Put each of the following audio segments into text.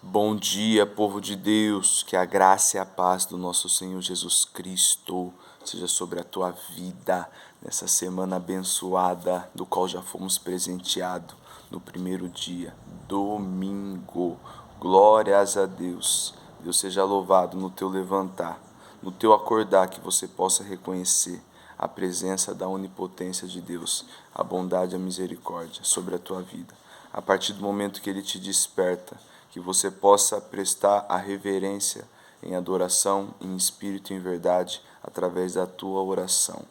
Bom dia, povo de Deus, que a graça e a paz do nosso Senhor Jesus Cristo seja sobre a tua vida nessa semana abençoada, do qual já fomos presenteados no primeiro dia, domingo. Glórias a Deus. Deus seja louvado no teu levantar, no teu acordar, que você possa reconhecer a presença da onipotência de Deus, a bondade e a misericórdia sobre a tua vida. A partir do momento que Ele te desperta, que você possa prestar a reverência em adoração, em espírito e em verdade, através da tua oração.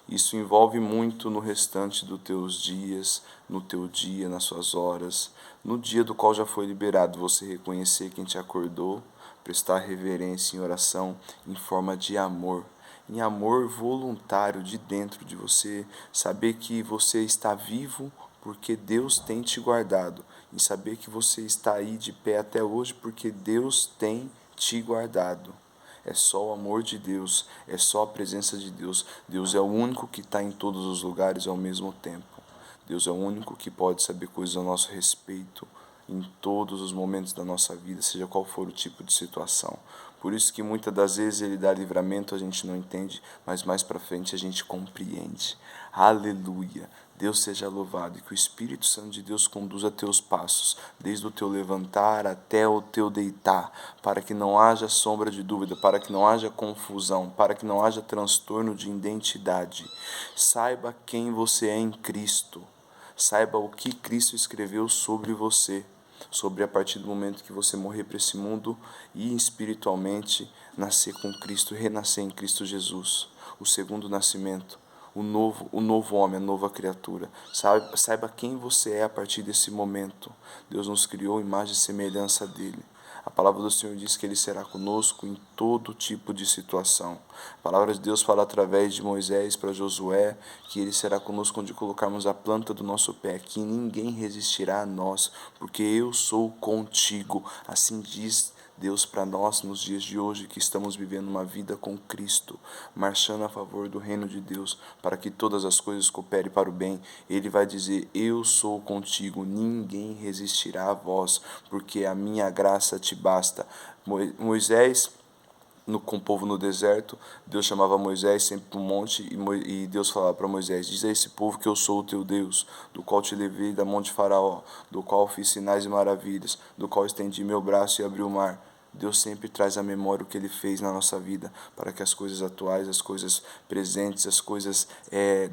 Isso envolve muito no restante dos teus dias, no teu dia, nas suas horas, no dia do qual já foi liberado, você reconhecer quem te acordou, prestar reverência em oração, em forma de amor, em amor voluntário de dentro de você, saber que você está vivo porque Deus tem te guardado, em saber que você está aí de pé até hoje porque Deus tem te guardado. É só o amor de Deus, é só a presença de Deus. Deus é o único que está em todos os lugares ao mesmo tempo. Deus é o único que pode saber coisas a nosso respeito em todos os momentos da nossa vida, seja qual for o tipo de situação. Por isso que muitas das vezes Ele dá livramento, a gente não entende, mas mais para frente a gente compreende. Aleluia! Deus seja louvado e que o Espírito Santo de Deus conduza teus passos, desde o teu levantar até o teu deitar, para que não haja sombra de dúvida, para que não haja confusão, para que não haja transtorno de identidade. Saiba quem você é em Cristo. Saiba o que Cristo escreveu sobre você, sobre a partir do momento que você morrer para esse mundo e espiritualmente nascer com Cristo, renascer em Cristo Jesus, o segundo nascimento, o novo homem, a nova criatura. Saiba quem você é a partir desse momento. Deus nos criou imagem e semelhança dele. A palavra do Senhor diz que Ele será conosco em todo tipo de situação. A palavra de Deus fala através de Moisés para Josué que Ele será conosco onde colocarmos a planta do nosso pé, que ninguém resistirá a nós, porque eu sou contigo. Assim diz Deus para nós nos dias de hoje, que estamos vivendo uma vida com Cristo, marchando a favor do reino de Deus, para que todas as coisas cooperem para o bem. Ele vai dizer: eu sou contigo, ninguém resistirá a vós, porque a minha graça te basta. Moisés, com o povo no deserto, Deus chamava Moisés sempre para um monte e Deus falava para Moisés: diz a esse povo que eu sou o teu Deus, do qual te levei da mão de Faraó, do qual fiz sinais e maravilhas, do qual estendi meu braço e abri o mar. Deus sempre traz à memória o que Ele fez na nossa vida, para que as coisas atuais, as coisas presentes, as coisas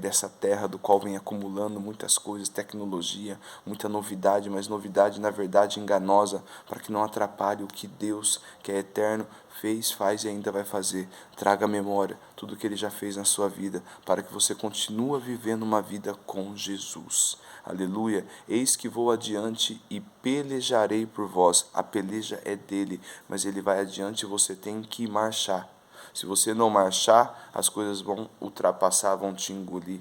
dessa terra, do qual vem acumulando muitas coisas, tecnologia, muita novidade, mas novidade na verdade enganosa, para que não atrapalhe o que Deus, que é eterno, fez, faz e ainda vai fazer. Traga à memória tudo o que Ele já fez na sua vida, para que você continue vivendo uma vida com Jesus. Aleluia. Eis que vou adiante e pelejarei por vós. A peleja é dele, mas ele vai adiante e você tem que marchar. Se você não marchar, as coisas vão ultrapassar, vão te engolir.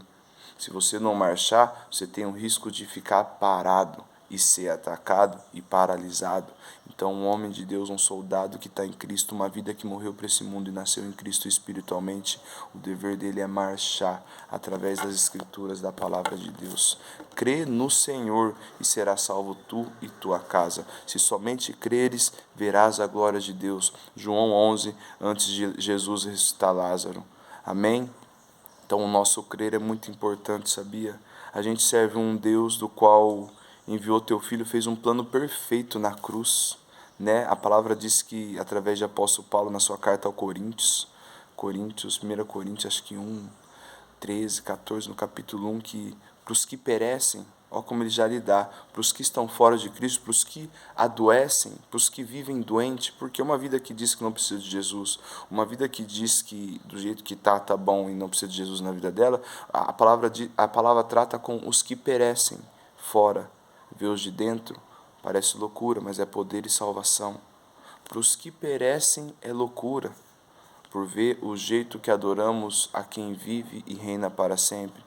Se você não marchar, você tem o risco de ficar parado e ser atacado e paralisado. Então, um homem de Deus, um soldado que está em Cristo, uma vida que morreu para esse mundo e nasceu em Cristo espiritualmente, o dever dele é marchar através das Escrituras, da palavra de Deus. Crê no Senhor e serás salvo tu e tua casa. Se somente creres, verás a glória de Deus. João 11, antes de Jesus ressuscitar Lázaro. Amém? Então, o nosso crer é muito importante, sabia? A gente serve um Deus do qual enviou teu filho, fez um plano perfeito na cruz, né? A palavra diz que, através de apóstolo Paulo, na sua carta ao Coríntios, 1 Coríntios, acho que 13, 14, no capítulo 1, que para os que perecem, olha como ele já lhe dá, para os que estão fora de Cristo, para os que adoecem, para os que vivem doente, porque uma vida que diz que não precisa de Jesus, uma vida que diz que do jeito que tá bom e não precisa de Jesus na vida dela, a palavra trata com os que perecem fora, vê os de dentro, parece loucura, mas é poder e salvação. Para os que perecem é loucura, por ver o jeito que adoramos a quem vive e reina para sempre,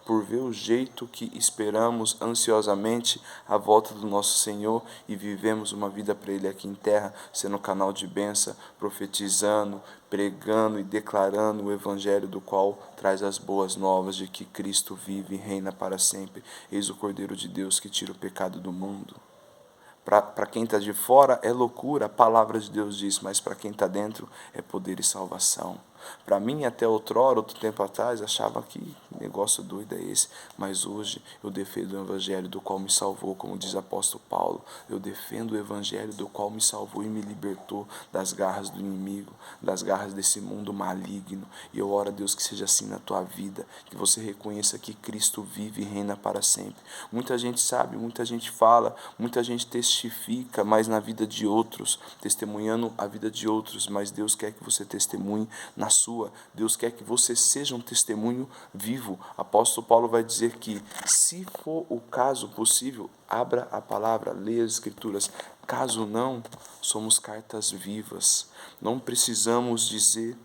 por ver o jeito que esperamos ansiosamente a volta do nosso Senhor e vivemos uma vida para Ele aqui em terra, sendo canal de bênção, profetizando, pregando e declarando o Evangelho, do qual traz as boas novas de que Cristo vive e reina para sempre. Eis o Cordeiro de Deus que tira o pecado do mundo. Para quem está de fora é loucura, a palavra de Deus diz, mas para quem está dentro é poder e salvação. Para mim, até outrora, outro tempo atrás, achava que negócio doido é esse, mas hoje eu defendo o evangelho do qual me salvou, como diz o apóstolo Paulo. Eu defendo o evangelho do qual me salvou e me libertou das garras do inimigo, das garras desse mundo maligno. E eu oro a Deus que seja assim na tua vida, que você reconheça que Cristo vive e reina para sempre. Muita gente sabe, muita gente fala, muita gente testifica, mas na vida de outros, testemunhando a vida de outros, mas Deus quer que você testemunhe na sua. Deus quer que você seja um testemunho vivo. Apóstolo Paulo vai dizer que, se for o caso possível, abra a palavra, leia as escrituras. Caso não, somos cartas vivas. Não precisamos dizer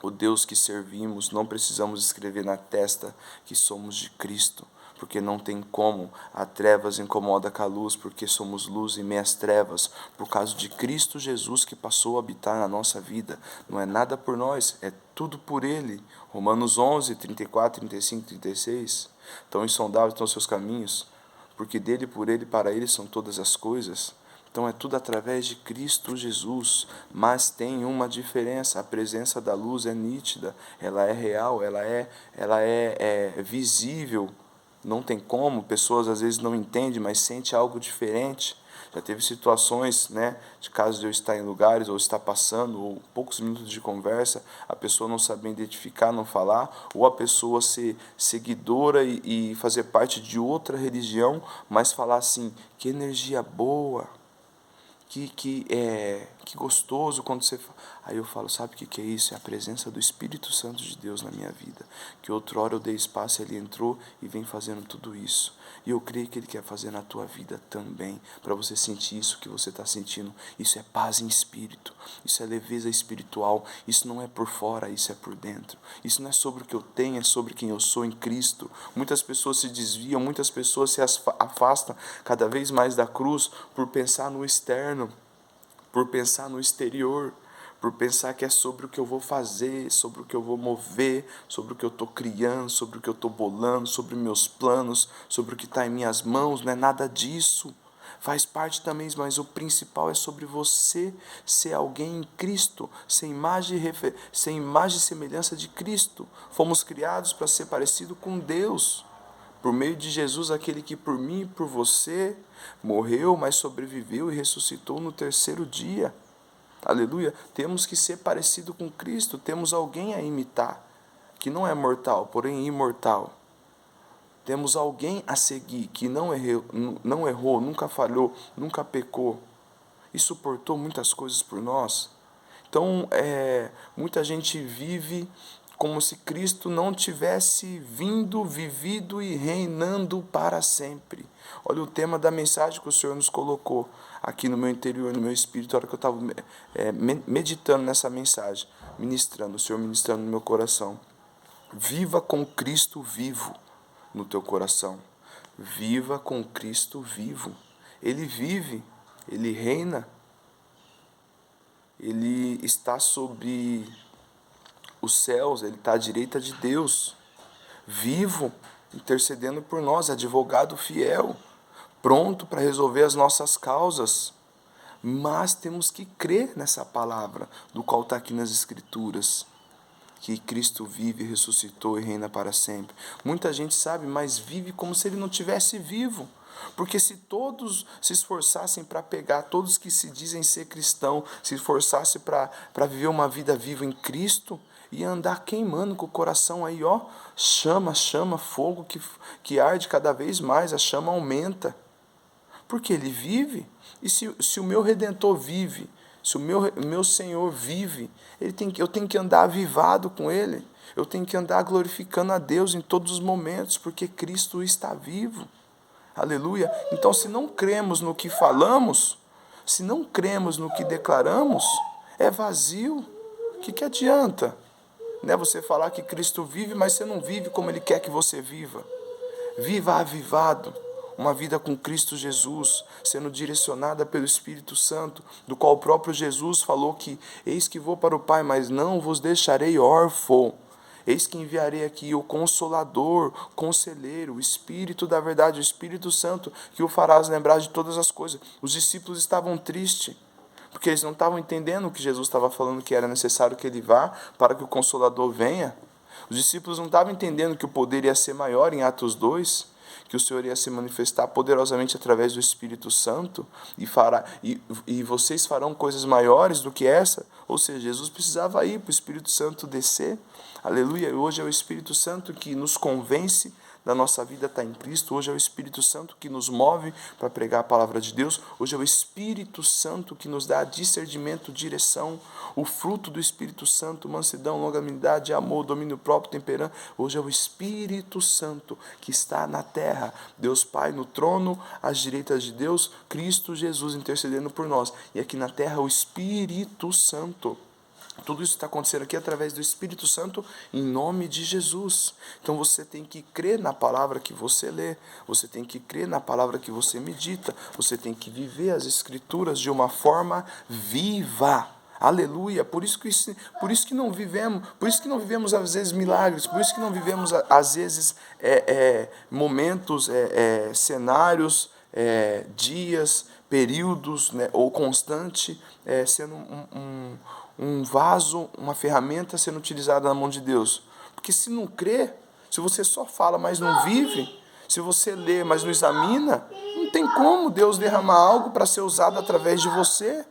o Deus que servimos, não precisamos escrever na testa que somos de Cristo, porque não tem como. A trevas incomoda com a luz, porque somos luz em meias trevas, por causa de Cristo Jesus que passou a habitar na nossa vida. Não é nada por nós, é tudo por Ele. Romanos 11, 34, 35, 36. Tão insondáveis estão seus caminhos, porque dele, por Ele, para Ele são todas as coisas. Então é tudo através de Cristo Jesus, mas tem uma diferença: a presença da luz é nítida, ela é real, ela é visível. Não tem como, pessoas às vezes não entendem, mas sentem algo diferente. Já teve situações, de caso de eu estar em lugares, ou estar passando, ou poucos minutos de conversa, a pessoa não saber identificar, não falar, ou a pessoa ser seguidora e fazer parte de outra religião, mas falar assim: que energia boa, que gostoso quando você... Aí eu falo: sabe o que é isso? É a presença do Espírito Santo de Deus na minha vida, que outrora eu dei espaço, Ele entrou e vem fazendo tudo isso. E eu creio que Ele quer fazer na tua vida também, para você sentir isso que você está sentindo. Isso é paz em espírito, isso é leveza espiritual, isso não é por fora, isso é por dentro. Isso não é sobre o que eu tenho, é sobre quem eu sou em Cristo. Muitas pessoas se desviam, muitas pessoas se afastam cada vez mais da cruz por pensar no externo, por pensar no exterior, por pensar que é sobre o que eu vou fazer, sobre o que eu vou mover, sobre o que eu estou criando, sobre o que eu estou bolando, sobre meus planos, sobre o que está em minhas mãos. Não é nada disso. Faz parte também, mas o principal é sobre você ser alguém em Cristo, ser imagem e semelhança de Cristo. Fomos criados para ser parecido com Deus. Por meio de Jesus, aquele que por mim e por você morreu, mas sobreviveu e ressuscitou no terceiro dia. Aleluia. Temos que ser parecido com Cristo, temos alguém a imitar, que não é mortal, porém imortal. Temos alguém a seguir, que não errou, nunca falhou, nunca pecou, e suportou muitas coisas por nós. Então, muita gente vive como se Cristo não tivesse vindo, vivido e reinando para sempre. Olha o tema da mensagem que o Senhor nos colocou aqui no meu interior, no meu espírito, na hora que eu estava meditando nessa mensagem, ministrando, o Senhor ministrando no meu coração. Viva com Cristo vivo no teu coração. Viva com Cristo vivo. Ele vive, Ele reina, Ele está sobre os céus, Ele está à direita de Deus, vivo, intercedendo por nós, advogado fiel, pronto para resolver as nossas causas. Mas temos que crer nessa palavra, do qual está aqui nas Escrituras, que Cristo vive, ressuscitou e reina para sempre. Muita gente sabe, mas vive como se Ele não tivesse vivo. Porque se todos se esforçassem para pegar, todos que se dizem ser cristão, se esforçassem para viver uma vida viva em Cristo, e andar queimando com o coração aí, chama, fogo que arde cada vez mais, a chama aumenta. Porque Ele vive. E se o meu Redentor vive, se o meu Senhor vive, eu tenho que andar avivado com Ele. Eu tenho que andar glorificando a Deus em todos os momentos, porque Cristo está vivo. Aleluia. Então, se não cremos no que falamos, se não cremos no que declaramos, é vazio. O que adianta? Você falar que Cristo vive, mas você não vive como Ele quer que você viva. Viva avivado, uma vida com Cristo Jesus, sendo direcionada pelo Espírito Santo, do qual o próprio Jesus falou que: eis que vou para o Pai, mas não vos deixarei órfão. Eis que enviarei aqui o Consolador, Conselheiro, o Espírito da verdade, o Espírito Santo, que o farás lembrar de todas as coisas. Os discípulos estavam tristes, porque eles não estavam entendendo o que Jesus estava falando, que era necessário que ele vá para que o Consolador venha. Os discípulos não estavam entendendo que o poder ia ser maior em Atos 2, que o Senhor ia se manifestar poderosamente através do Espírito Santo e vocês farão coisas maiores do que essa. Ou seja, Jesus precisava ir para o Espírito Santo descer. Aleluia. Hoje é o Espírito Santo que nos convence da nossa vida estar em Cristo. Hoje é o Espírito Santo que nos move para pregar a palavra de Deus. Hoje é o Espírito Santo que nos dá discernimento, direção, o fruto do Espírito Santo, mansidão, longanimidade, amor, domínio próprio, temperança. Hoje é o Espírito Santo que está na terra, Deus Pai no trono, às direitas de Deus, Cristo Jesus intercedendo por nós. E aqui na terra o Espírito Santo. Tudo isso está acontecendo aqui através do Espírito Santo, em nome de Jesus. Então você tem que crer na palavra que você lê, você tem que crer na palavra que você medita, você tem que viver as Escrituras de uma forma viva. Aleluia. Por isso que não vivemos às vezes milagres, por isso que não vivemos às vezes momentos, cenários, dias, períodos, né, ou constante, sendo um vaso, uma ferramenta sendo utilizada na mão de Deus. Porque se não crê, se você só fala, mas não vive, se você lê, mas não examina, não tem como Deus derramar algo para ser usado através de você.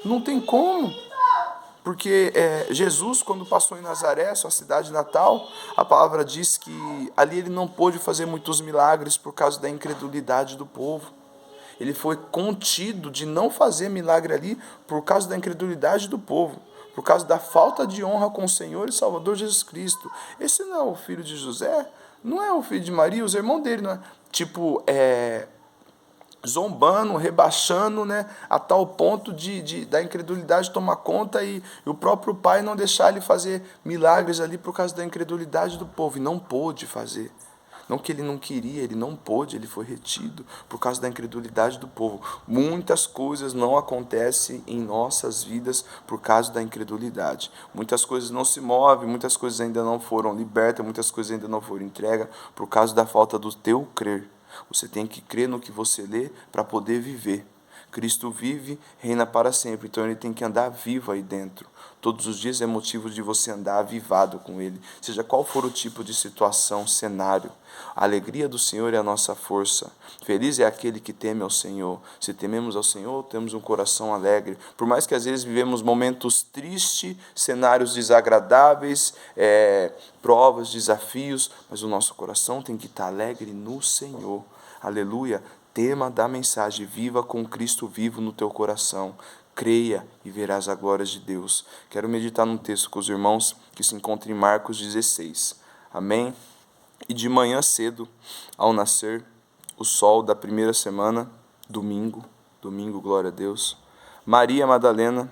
Não tem como. Porque Jesus, quando passou em Nazaré, sua cidade natal, a palavra diz que ali ele não pôde fazer muitos milagres por causa da incredulidade do povo. Ele foi contido de não fazer milagre ali por causa da incredulidade do povo, por causa da falta de honra com o Senhor e Salvador Jesus Cristo. Esse não é o filho de José? Não é o filho de Maria? Os irmãos dele, não é? Zombando, rebaixando, né, a tal ponto da incredulidade tomar conta e o próprio pai não deixar ele fazer milagres ali por causa da incredulidade do povo. E não pôde fazer. Não que ele não queria, ele não pôde, ele foi retido por causa da incredulidade do povo. Muitas coisas não acontecem em nossas vidas por causa da incredulidade. Muitas coisas não se movem, muitas coisas ainda não foram libertas, muitas coisas ainda não foram entregues por causa da falta do teu crer. Você tem que crer no que você lê para poder viver. Cristo vive, reina para sempre, então ele tem que andar vivo aí dentro. Todos os dias é motivo de você andar avivado com ele, seja qual for o tipo de situação, cenário. A alegria do Senhor é a nossa força. Feliz é aquele que teme ao Senhor. Se tememos ao Senhor, temos um coração alegre. Por mais que às vezes vivemos momentos tristes, cenários desagradáveis, provas, desafios, mas o nosso coração tem que estar alegre no Senhor. Aleluia. Tema da mensagem: viva com Cristo vivo no teu coração. Creia e verás a glória de Deus. Quero meditar num texto com os irmãos que se encontra em Marcos 16. Amém? E de manhã cedo, ao nascer o sol da primeira semana, domingo, glória a Deus, Maria Madalena,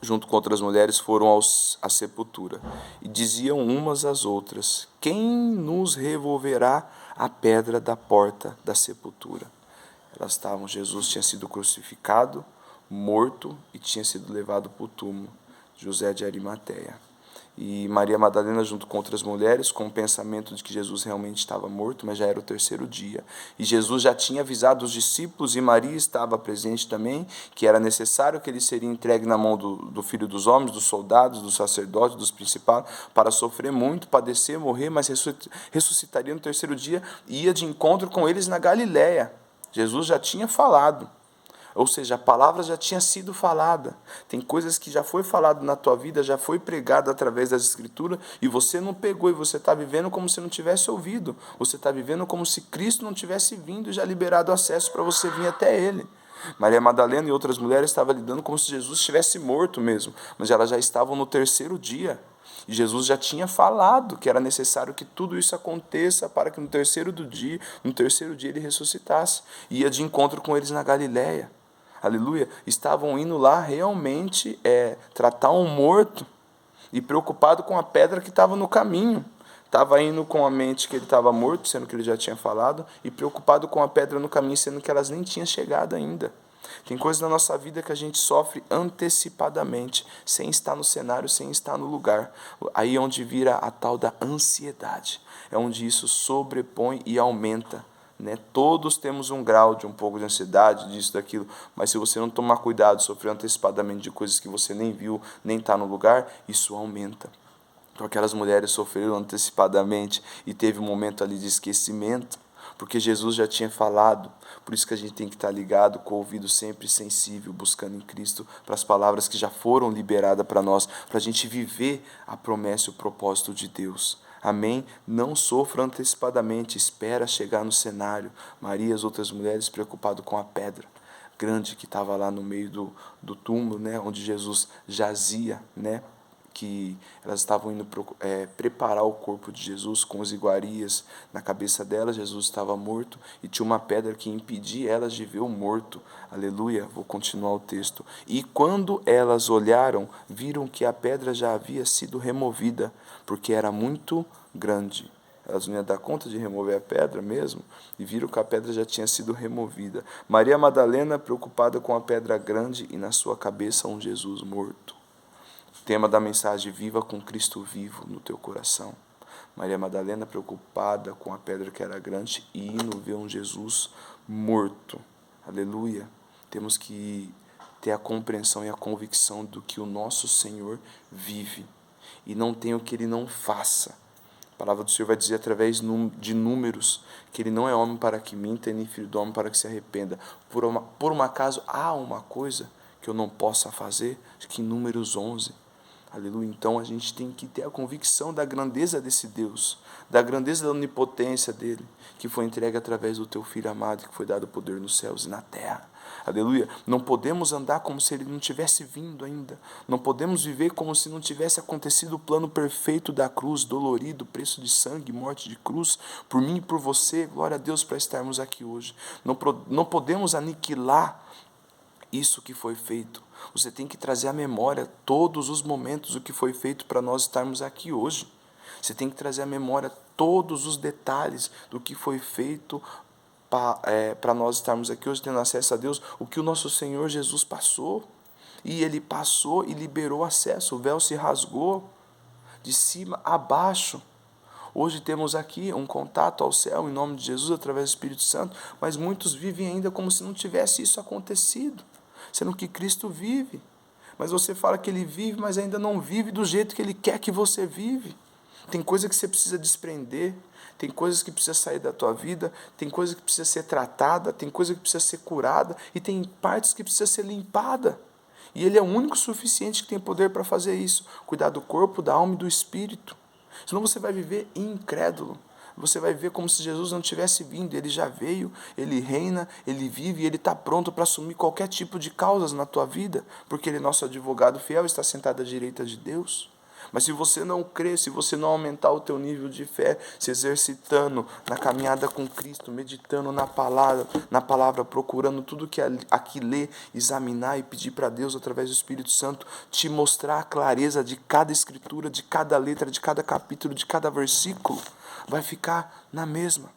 junto com outras mulheres, foram à sepultura e diziam umas às outras: quem nos removerá a pedra da porta da sepultura? Jesus tinha sido crucificado, morto e tinha sido levado para o túmulo. José de Arimateia. E Maria Madalena, junto com outras mulheres, com o pensamento de que Jesus realmente estava morto, mas já era o terceiro dia. E Jesus já tinha avisado os discípulos, e Maria estava presente também, que era necessário que ele seria entregue na mão do Filho dos Homens, dos soldados, dos sacerdotes, dos principados, para sofrer muito, padecer, morrer, mas ressuscitaria no terceiro dia, e ia de encontro com eles na Galiléia. Jesus já tinha falado. Ou seja, a palavra já tinha sido falada. Tem coisas que já foi falado na tua vida, já foi pregado através das Escrituras, e você não pegou, e você está vivendo como se não tivesse ouvido. Você está vivendo como se Cristo não tivesse vindo e já liberado acesso para você vir até Ele. Maria Madalena e outras mulheres estavam lidando como se Jesus estivesse morto mesmo, mas elas já estavam no terceiro dia. E Jesus já tinha falado que era necessário que tudo isso aconteça para que no terceiro dia ele ressuscitasse. E ia de encontro com eles na Galiléia. Aleluia, estavam indo lá realmente tratar um morto e preocupado com a pedra que estava no caminho. Estava indo com a mente que ele estava morto, sendo que ele já tinha falado, e preocupado com a pedra no caminho, sendo que elas nem tinham chegado ainda. Tem coisas na nossa vida que a gente sofre antecipadamente, sem estar no cenário, sem estar no lugar. Aí é onde vira a tal da ansiedade. É onde isso sobrepõe e aumenta. Né? Todos temos um grau de um pouco de ansiedade, disso, daquilo, mas se você não tomar cuidado, sofrer antecipadamente de coisas que você nem viu, nem está no lugar, isso aumenta. Então aquelas mulheres sofreram antecipadamente e teve um momento ali de esquecimento, porque Jesus já tinha falado. Por isso que a gente tem que estar ligado, com o ouvido sempre sensível, buscando em Cristo para as palavras que já foram liberadas para nós, para a gente viver a promessa e o propósito de Deus. Amém? Não sofra antecipadamente, espera chegar no cenário. Maria e as outras mulheres preocupadas com a pedra grande que estava lá no meio do túmulo, né, onde Jesus jazia, né, que elas estavam indo preparar o corpo de Jesus com as iguarias na cabeça delas. Jesus estava morto e tinha uma pedra que impedia elas de ver o morto. Aleluia, vou continuar o texto. E quando elas olharam, viram que a pedra já havia sido removida, porque era muito grande. Elas não iam dar conta de remover a pedra mesmo, e viram que a pedra já tinha sido removida. Maria Madalena, preocupada com a pedra grande e na sua cabeça um Jesus morto. Tema da mensagem: viva com Cristo vivo no teu coração. Maria Madalena preocupada com a pedra que era grande e indo ver um Jesus morto. Aleluia. Temos que ter a compreensão e a convicção do que o nosso Senhor vive e não tem o que Ele não faça. A palavra do Senhor vai dizer através de Números que Ele não é homem para que minta, nem filho do homem para que se arrependa. Por um acaso há uma coisa que eu não possa fazer? Acho que em Números 11. Aleluia. Então a gente tem que ter a convicção da grandeza desse Deus, da grandeza da onipotência dele, que foi entregue através do teu Filho amado, que foi dado poder nos céus e na terra. Aleluia. Não podemos andar como se ele não tivesse vindo ainda. Não podemos viver como se não tivesse acontecido o plano perfeito da cruz, dolorido, preço de sangue, morte de cruz, por mim e por você. Glória a Deus para estarmos aqui hoje. Não podemos aniquilar isso que foi feito. Você tem que trazer à memória todos os momentos o que foi feito para nós estarmos aqui hoje. Você tem que trazer à memória todos os detalhes do que foi feito para nós estarmos aqui hoje, tendo acesso a Deus, o que o nosso Senhor Jesus passou. E Ele passou e liberou acesso, o véu se rasgou de cima a baixo. Hoje temos aqui um contato ao céu em nome de Jesus através do Espírito Santo, mas muitos vivem ainda como se não tivesse isso acontecido, sendo que Cristo vive. Mas você fala que Ele vive, mas ainda não vive do jeito que Ele quer que você vive. Tem coisa que você precisa desprender, tem coisas que precisa sair da tua vida, tem coisa que precisa ser tratada, tem coisa que precisa ser curada e tem partes que precisa ser limpada. E Ele é o único suficiente que tem poder para fazer isso, cuidar do corpo, da alma e do espírito. Senão você vai viver incrédulo. Você vai viver como se Jesus não tivesse vindo. Ele já veio, Ele reina, Ele vive e Ele está pronto para assumir qualquer tipo de causas na tua vida, porque Ele é nosso advogado fiel, está sentado à direita de Deus. Mas se você não crer, se você não aumentar o teu nível de fé, se exercitando na caminhada com Cristo, meditando na palavra, procurando tudo que aqui ler, examinar e pedir para Deus através do Espírito Santo te mostrar a clareza de cada escritura, de cada letra, de cada capítulo, de cada versículo, vai ficar na mesma,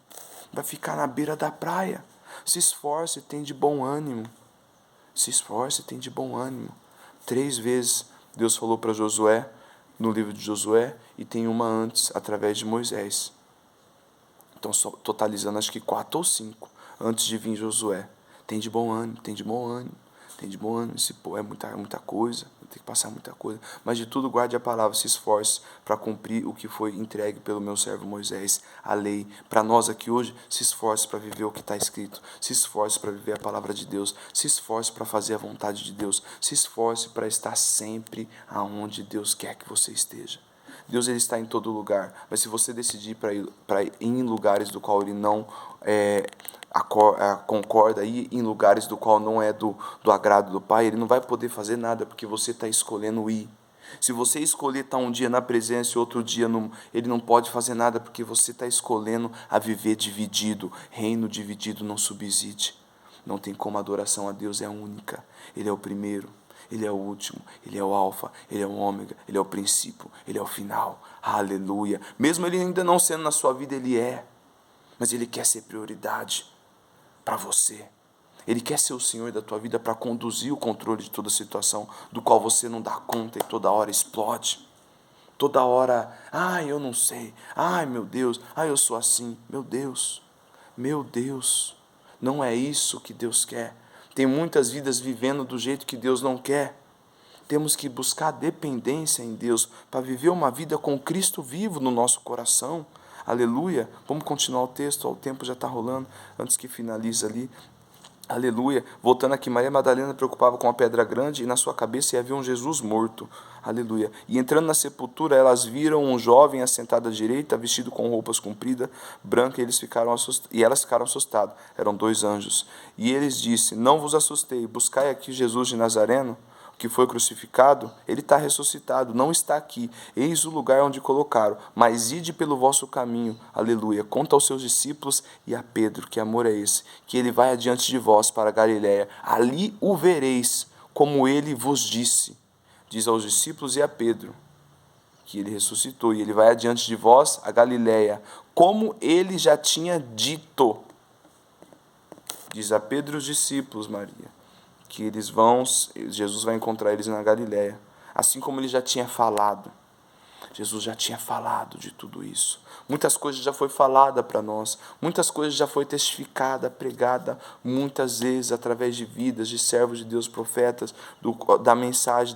vai ficar na beira da praia. Se esforce, tem de bom ânimo. Se esforce, tem de bom ânimo. 3 vezes Deus falou para Josué, no livro de Josué, e tem uma antes, através de Moisés. Então, totalizando acho que 4 ou 5, antes de vir Josué. Tem de bom ânimo, tem de bom ânimo, tem de bom ânimo. É muita coisa, tem que passar muita coisa. Mas de tudo guarde a palavra, se esforce para cumprir o que foi entregue pelo meu servo Moisés, a lei. Para nós aqui hoje, se esforce para viver o que está escrito, se esforce para viver a palavra de Deus, se esforce para fazer a vontade de Deus, se esforce para estar sempre aonde Deus quer que você esteja. Deus ele está em todo lugar, mas se você decidir para ir em lugares do qual Ele não concorda, ir em lugares do qual não é do agrado do Pai, Ele não vai poder fazer nada, porque você está escolhendo ir. Se você escolher estar um dia na presença e outro dia Ele não pode fazer nada, porque você está escolhendo a viver dividido. Reino dividido não subsiste. Não tem como. A adoração a Deus é única. Ele é o primeiro, Ele é o último, Ele é o alfa, Ele é o ômega, Ele é o princípio, Ele é o final. Aleluia. Mesmo Ele ainda não sendo na sua vida, Ele é. Mas Ele quer ser prioridade para você. Ele quer ser o Senhor da tua vida para conduzir o controle de toda situação, do qual você não dá conta e toda hora explode. Toda hora, eu não sei, meu Deus, eu sou assim. Meu Deus, não é isso que Deus quer. Tem muitas vidas vivendo do jeito que Deus não quer. Temos que buscar dependência em Deus para viver uma vida com Cristo vivo no nosso coração. Aleluia. Vamos continuar o texto, o tempo já está rolando, antes que finalize ali. Aleluia. Voltando aqui, Maria Madalena preocupava com a pedra grande e na sua cabeça havia um Jesus morto. Aleluia. E entrando na sepultura, elas viram um jovem assentado à direita, vestido com roupas compridas, branca, e elas ficaram assustadas. Eram 2 anjos. E eles disseram: não vos assustei, buscai aqui Jesus de Nazareno, que foi crucificado. Ele está ressuscitado, não está aqui. Eis o lugar onde colocaram. Mas ide pelo vosso caminho, aleluia. Conta aos seus discípulos e a Pedro, que amor é esse, que ele vai adiante de vós para a Galiléia. Ali o vereis, como ele vos disse. Diz aos discípulos e a Pedro, que ele ressuscitou, e ele vai adiante de vós a Galiléia, como ele já tinha dito. Diz a Pedro e os discípulos, Maria, que Jesus vai encontrar eles na Galiléia, assim como ele já tinha falado. Jesus já tinha falado de tudo isso. Muitas coisas já foi falada para nós, muitas coisas já foi testificada, pregada, muitas vezes através de vidas de servos de Deus, profetas, da mensagem,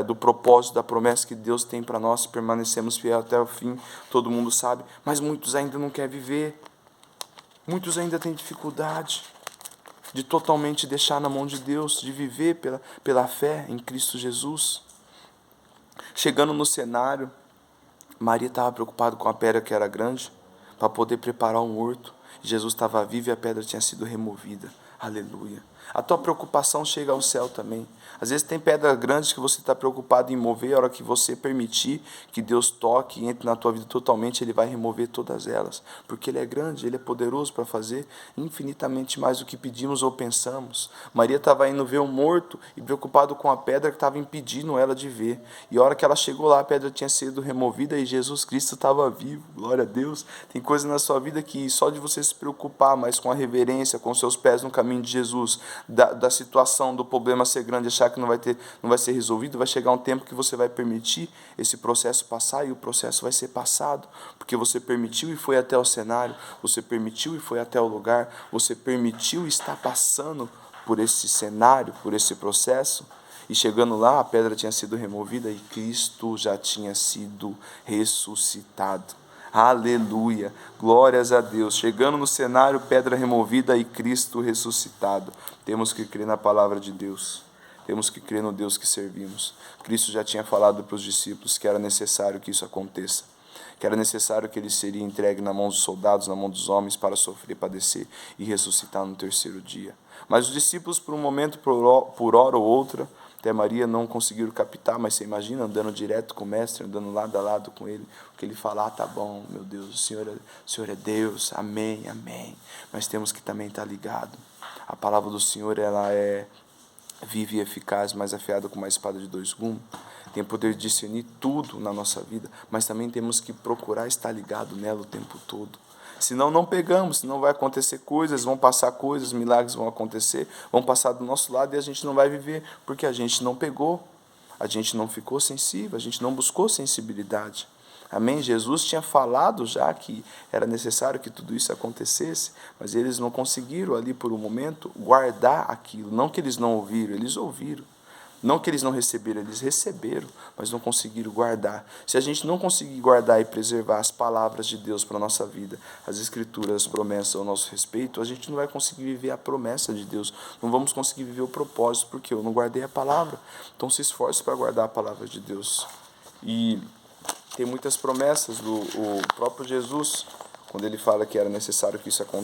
do propósito, da promessa que Deus tem para nós, se permanecemos fiéis até o fim, todo mundo sabe, mas muitos ainda não querem viver, muitos ainda têm dificuldade de totalmente deixar na mão de Deus, de viver pela fé em Cristo Jesus. Chegando no cenário, Maria estava preocupada com a pedra que era grande, para poder preparar um horto. Jesus estava vivo e a pedra tinha sido removida. Aleluia. A tua preocupação chega ao céu também. Às vezes tem pedras grandes que você está preocupado em mover, a hora que você permitir que Deus toque e entre na tua vida totalmente, Ele vai remover todas elas. Porque Ele é grande, Ele é poderoso para fazer infinitamente mais do que pedimos ou pensamos. Maria estava indo ver um morto e preocupado com a pedra que estava impedindo ela de ver. E a hora que ela chegou lá, a pedra tinha sido removida e Jesus Cristo estava vivo. Glória a Deus. Tem coisas na sua vida que só de você se preocupar, mas com a reverência, com seus pés no caminho de Jesus, da situação, do problema ser grande, achar que não vai ser resolvido, vai chegar um tempo que você vai permitir esse processo passar e o processo vai ser passado, porque você permitiu e foi até o cenário, você permitiu e foi até o lugar, você permitiu e está passando por esse cenário, por esse processo, e chegando lá a pedra tinha sido removida e Cristo já tinha sido ressuscitado. Aleluia, glórias a Deus. Chegando no cenário, pedra removida e Cristo ressuscitado. Temos que crer na palavra de Deus. Temos que crer no Deus que servimos. Cristo já tinha falado para os discípulos que era necessário que isso aconteça. Que era necessário que ele seria entregue na mão dos soldados, na mão dos homens, para sofrer, padecer e ressuscitar no 3º dia. Mas os discípulos, por um momento, por hora ou outra, até Maria não conseguiram captar, mas você imagina andando direto com o mestre, andando lado a lado com ele, o que ele falar, tá bom, meu Deus, o Senhor é Deus, amém, amém. Mas temos que também estar ligado. A palavra do Senhor, ela é viva e eficaz, mais afiada com uma espada de 2 gumes. Tem poder de discernir tudo na nossa vida, mas também temos que procurar estar ligado nela o tempo todo. Senão não pegamos, senão vai acontecer coisas, vão passar coisas, milagres vão acontecer, vão passar do nosso lado e a gente não vai viver, porque a gente não pegou, a gente não ficou sensível, a gente não buscou sensibilidade. Amém? Jesus tinha falado já que era necessário que tudo isso acontecesse, mas eles não conseguiram ali por um momento guardar aquilo. Não que eles não ouviram, eles ouviram. Não que eles não receberam, eles receberam, mas não conseguiram guardar. Se a gente não conseguir guardar e preservar as palavras de Deus para a nossa vida, as escrituras, as promessas ao nosso respeito, a gente não vai conseguir viver a promessa de Deus, não vamos conseguir viver o propósito, porque eu não guardei a palavra. Então se esforce para guardar a palavra de Deus. E tem muitas promessas do próprio Jesus, quando ele fala que era necessário que isso acontecesse.